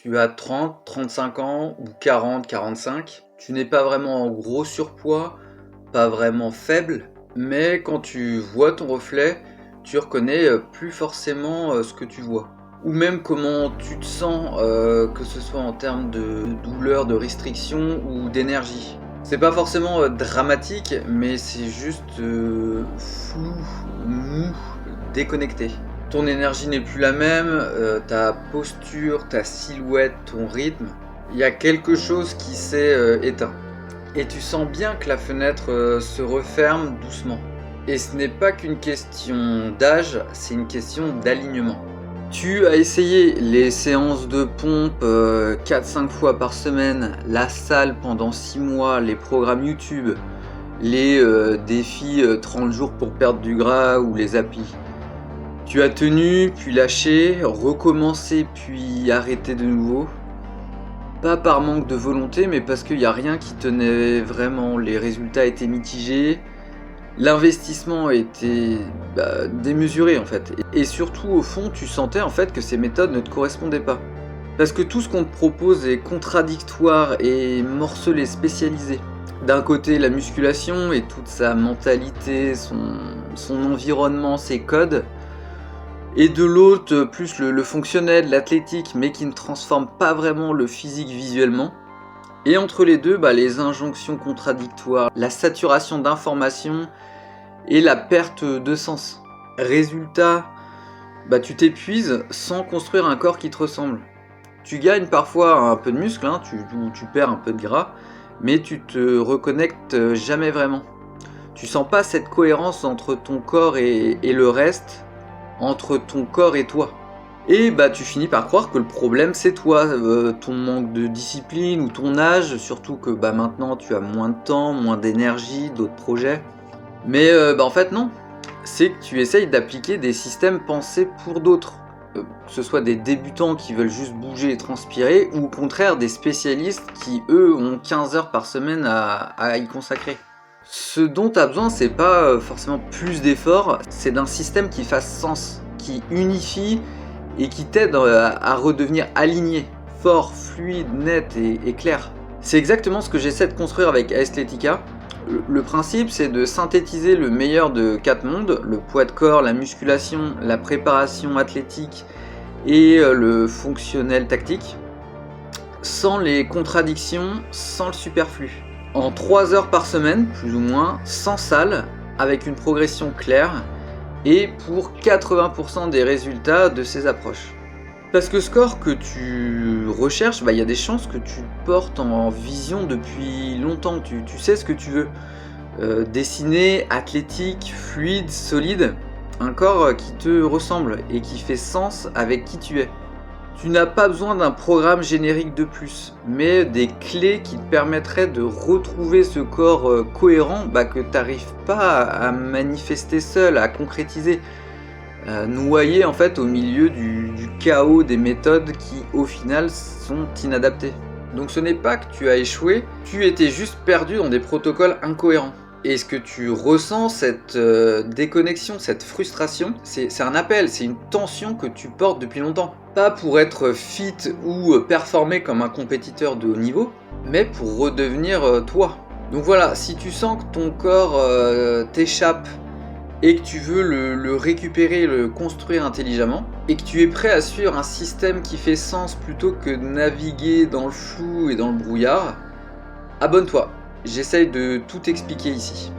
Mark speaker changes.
Speaker 1: tu as 30, 35 ans ou 40, 45, tu n'es pas vraiment en gros surpoids, pas vraiment faible, mais quand tu vois ton reflet, tu reconnais plus forcément ce que tu vois. Ou même comment tu te sens, que ce soit en termes de douleur, de restriction ou d'énergie. C'est pas forcément dramatique, mais c'est juste flou, mou, déconnecté. Ton énergie n'est plus la même, ta posture, ta silhouette, ton rythme. Il y a quelque chose qui s'est éteint. Et tu sens bien que la fenêtre se referme doucement. Et ce n'est pas qu'une question d'âge, c'est une question d'alignement. Tu as essayé les séances de pompe 4-5 fois par semaine, la salle pendant 6 mois, les programmes YouTube, les défis 30 jours pour perdre du gras ou les applis. Tu as tenu, puis lâché, recommencé, puis arrêté de nouveau. Pas par manque de volonté, mais parce qu'il n'y a rien qui tenait vraiment. Les résultats étaient mitigés. L'investissement était démesuré en fait. Et surtout au fond, tu sentais en fait que ces méthodes ne te correspondaient pas. Parce que tout ce qu'on te propose est contradictoire et morcelé, spécialisé. D'un côté, la musculation et toute sa mentalité, son environnement, ses codes. Et de l'autre, plus le fonctionnel, l'athlétique, mais qui ne transforme pas vraiment le physique visuellement. Et entre les deux, les injonctions contradictoires, la saturation d'informations et la perte de sens. Résultat, tu t'épuises sans construire un corps qui te ressemble. Tu gagnes parfois un peu de muscle, tu perds un peu de gras, mais tu te reconnectes jamais vraiment. Tu sens pas cette cohérence entre ton corps et le reste, entre ton corps et toi. Et tu finis par croire que le problème c'est toi, ton manque de discipline ou ton âge, surtout que maintenant tu as moins de temps, moins d'énergie, d'autres projets. Mais en fait non, c'est que tu essayes d'appliquer des systèmes pensés pour d'autres. Que ce soit des débutants qui veulent juste bouger et transpirer, ou au contraire des spécialistes qui eux ont 15 heures par semaine à y consacrer. Ce dont tu as besoin, c'est pas forcément plus d'efforts, c'est d'un système qui fasse sens, qui unifie et qui t'aide à redevenir aligné, fort, fluide, net et clair. C'est exactement ce que j'essaie de construire avec Aesthetica. Le principe, c'est de synthétiser le meilleur de 4 mondes, le poids de corps, la musculation, la préparation athlétique et le fonctionnel tactique, sans les contradictions, sans le superflu. En 3 heures par semaine, plus ou moins, sans salle, avec une progression claire, et pour 80% des résultats de ces approches. Parce que ce corps que tu recherches, il y a des chances que tu portes en vision depuis longtemps, tu sais ce que tu veux. Dessiné, athlétique, fluide, solide, un corps qui te ressemble et qui fait sens avec qui tu es. Tu n'as pas besoin d'un programme générique de plus, mais des clés qui te permettraient de retrouver ce corps cohérent que tu n'arrives pas à manifester seul, à concrétiser. Noyé en fait au milieu du chaos des méthodes qui au final sont inadaptées. Donc ce n'est pas que tu as échoué, tu étais juste perdu dans des protocoles incohérents. Et ce que tu ressens, cette déconnexion, cette frustration, c'est un appel, c'est une tension que tu portes depuis longtemps. Pas pour être fit ou performer comme un compétiteur de haut niveau, mais pour redevenir toi. Donc voilà, si tu sens que ton corps t'échappe et que tu veux le récupérer, le construire intelligemment, et que tu es prêt à suivre un système qui fait sens plutôt que de naviguer dans le flou et dans le brouillard, abonne-toi. J'essaye de tout expliquer ici.